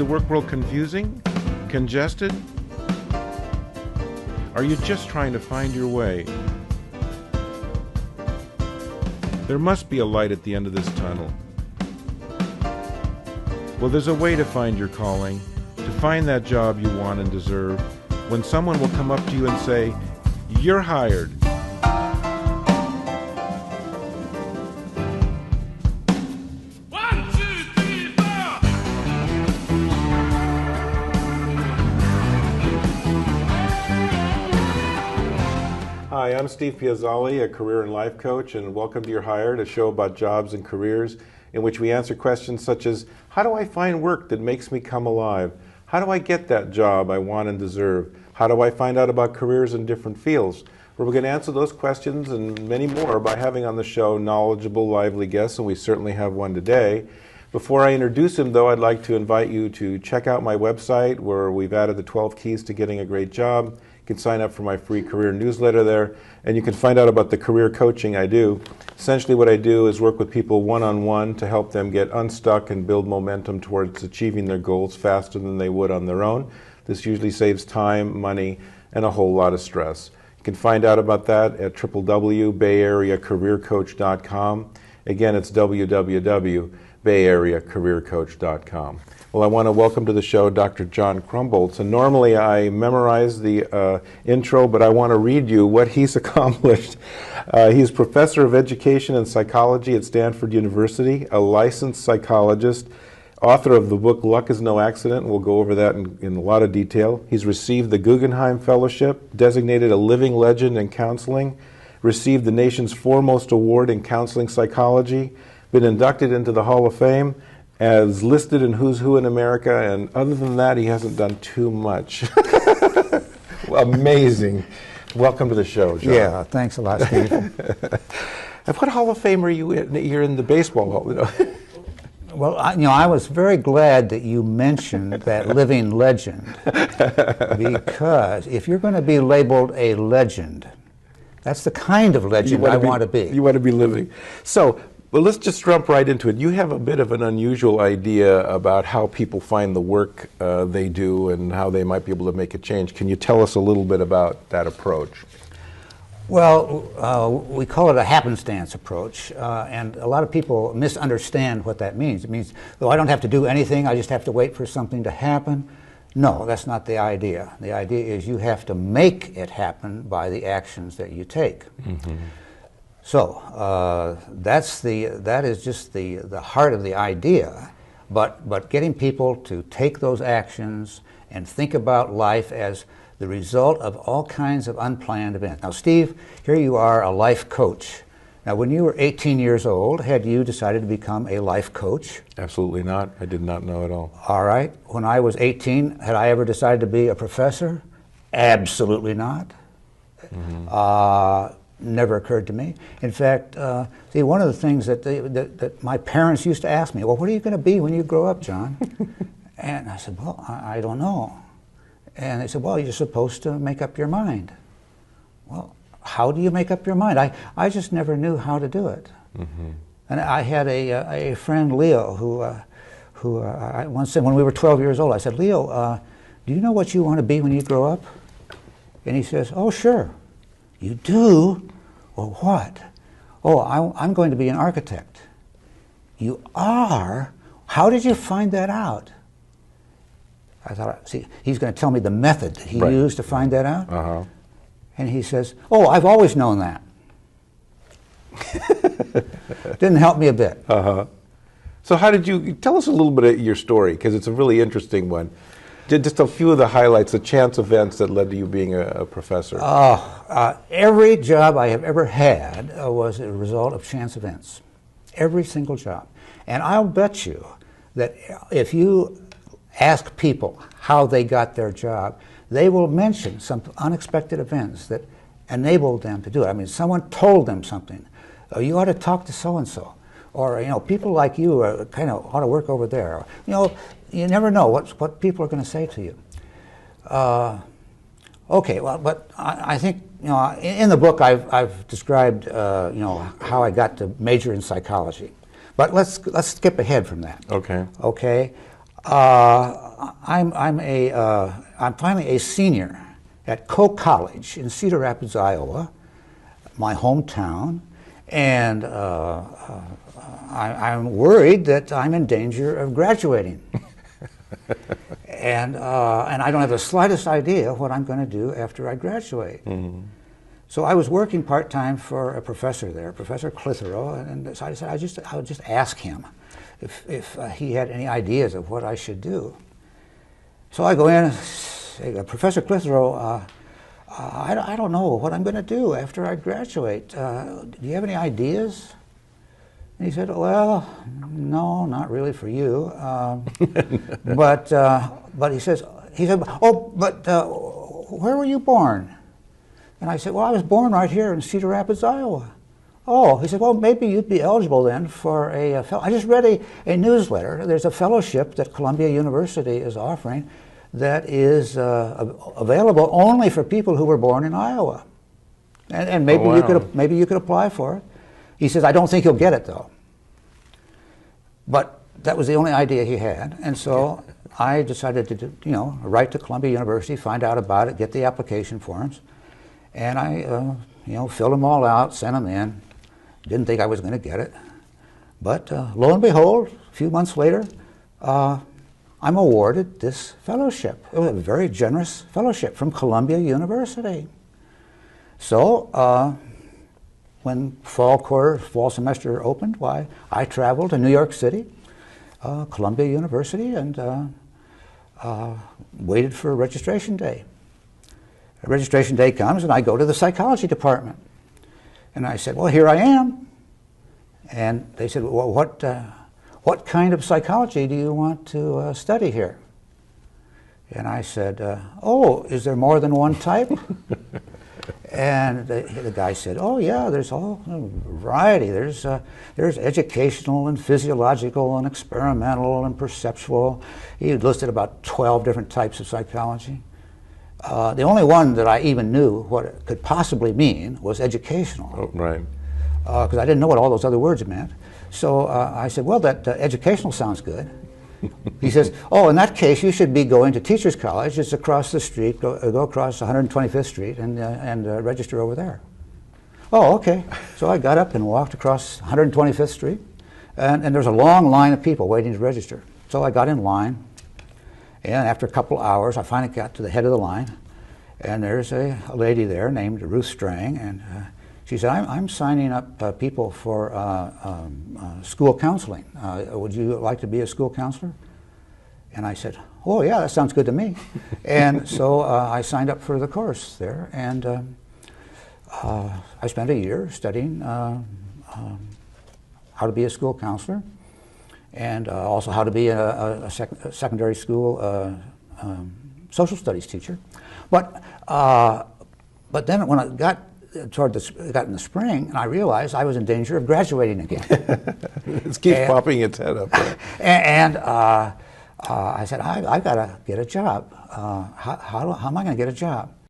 the work world confusing? Congested? Are you just trying to find your way? There must be a light at the end of this tunnel. Well, there's a way to find your calling, to find that job you want and deserve, when someone will come up to you and say, "You're hired." Hi, I'm Steve Piazzali, a career and life coach, and welcome to You're Hired, a show about jobs and careers in which we answer questions such as, how do I find work that makes me come alive? How do I get that job I want and deserve? How do I find out about careers in different fields? Well, we're going to answer those questions and many more by having on the show knowledgeable, lively guests, and we certainly have one today. Before I introduce him, though, I'd like to invite you to check out my website where we've added the 12 keys to getting a great job. You can sign up for my free career newsletter there, and you can find out about the career coaching I do. Essentially what I do is work with people one-on-one to help them get unstuck and build momentum towards achieving their goals faster than they would on their own. This usually saves time, money, and a whole lot of stress. You can find out about that at www.bayareacareercoach.com. Again, it's www.bayareacareercoach.com. Well, I want to welcome to the show Dr. John Krumboltz. And normally I memorize the intro, but I want to read you what he's accomplished. He's professor of education and psychology at Stanford University, a licensed psychologist, author of the book Luck is No Accident. We'll go over that in a lot of detail. He's received the Guggenheim Fellowship, designated a living legend in counseling, received the nation's foremost award in counseling psychology, been inducted into the Hall of Fame, as listed in Who's Who in America, and other than that, he hasn't done too much. Amazing. Welcome to the show, John. Yeah, thanks a lot, Steve. And what Hall of Fame are you in? You're in the baseball hall, you know. Well, I was very glad that you mentioned that living legend, because if you're going to be labeled a legend, that's the kind of legend I want to be. You want to be living. So, well, let's just jump right into it. You have a bit of an unusual idea about how people find the work they do and how they might be able to make a change. Can you tell us a little bit about that approach? Well, we call it a happenstance approach, and a lot of people misunderstand what that means. It means, though I don't have to do anything, I just have to wait for something to happen. No, that's not the idea. The idea is you have to make it happen by the actions that you take. Mm-hmm. So that is just the heart of the idea, but getting people to take those actions and think about life as the result of all kinds of unplanned events. Now, Steve, here you are, a life coach. Now, when you were 18 years old, had you decided to become a life coach? Absolutely not. I did not know at all. All right. When I was 18, had I ever decided to be a professor? Absolutely not. Mm-hmm. Never occurred to me. In fact, see, one of the things that my parents used to ask me, well, what are you going to be when you grow up, John? And I said, well, I don't know. And they said, well, you're supposed to make up your mind. Well, how do you make up your mind? I just never knew how to do it. Mm-hmm. And I had a friend, Leo, who I once said, when we were 12 years old, I said, Leo, do you know what you want to be when you grow up? And he says, oh, sure. You do? Well, what? Oh, I'm going to be an architect. You are? How did you find that out? I thought, see, he's going to tell me the method that he used to find that out. Uh-huh. And he says, oh, I've always known that. Didn't help me a bit. Uh-huh. So how did you, tell us a little bit of your story, because it's a really interesting one. Just a few of the highlights, the chance events that led to you being a professor. Every job I have ever had was a result of chance events. Every single job. And I'll bet you that if you ask people how they got their job, they will mention some unexpected events that enabled them to do it. I mean, someone told them something. Oh, you ought to talk to so-and-so. Or, you know, people like you kind of ought to work over there. Or, you know, you never know what people are going to say to you. Okay, well, but I think, you know, in the book I've described, you know, how I got to major in psychology. But let's skip ahead from that. Okay. Okay. I'm finally a senior at Coe College in Cedar Rapids, Iowa, my hometown, and I'm worried that I'm in danger of graduating. And I don't have the slightest idea what I'm going to do after I graduate. Mm-hmm. So I was working part-time for a professor there, Professor Clitheroe, and so I decided I would just ask him if he had any ideas of what I should do. So I go in and say, Professor Clitheroe, I don't know what I'm going to do after I graduate. Do you have any ideas? And he said, well, no, not really for you. But he said, oh, but where were you born? And I said, well, I was born right here in Cedar Rapids, Iowa. Oh, he said, well, maybe you'd be eligible then for a I just read a newsletter. There's a fellowship that Columbia University is offering that is available only for people who were born in Iowa. And maybe, maybe you could apply for it. He says, I don't think you'll get it, though. But that was the only idea he had. And so I decided to, write to Columbia University, find out about it, get the application forms. And I, filled them all out, sent them in. Didn't think I was going to get it. But lo and behold, a few months later, I'm awarded this fellowship. It was a very generous fellowship from Columbia University. So when fall semester opened, why, I traveled to New York City, Columbia University, and waited for registration day. Registration day comes, and I go to the psychology department. And I said, well, here I am. And they said, well, what kind of psychology do you want to study here? And I said, oh, is there more than one type? And the guy said, oh, yeah, there's a variety. There's educational and physiological and experimental and perceptual. He listed about 12 different types of psychology. The only one that I even knew what it could possibly mean was educational. Oh, right. Because I didn't know what all those other words meant. So I said, well, that educational sounds good. He says, oh, in that case, you should be going to Teachers College. It's across the street. Go across 125th Street and register over there. Oh, okay. So I got up and walked across 125th Street, and there's a long line of people waiting to register. So I got in line. And after a couple of hours, I finally got to the head of the line, and there's a lady there named Ruth Strang, and she said, I'm signing up people for school counseling. Would you like to be a school counselor? And I said, oh, yeah, that sounds good to me. And so I signed up for the course there, and I spent a year studying how to be a school counselor, and also how to be a secondary school social studies teacher. But then when I got in the spring, and I realized I was in danger of graduating again. It keeps popping its head up. Right? And I said, I've got to get a job. How am I going to get a job?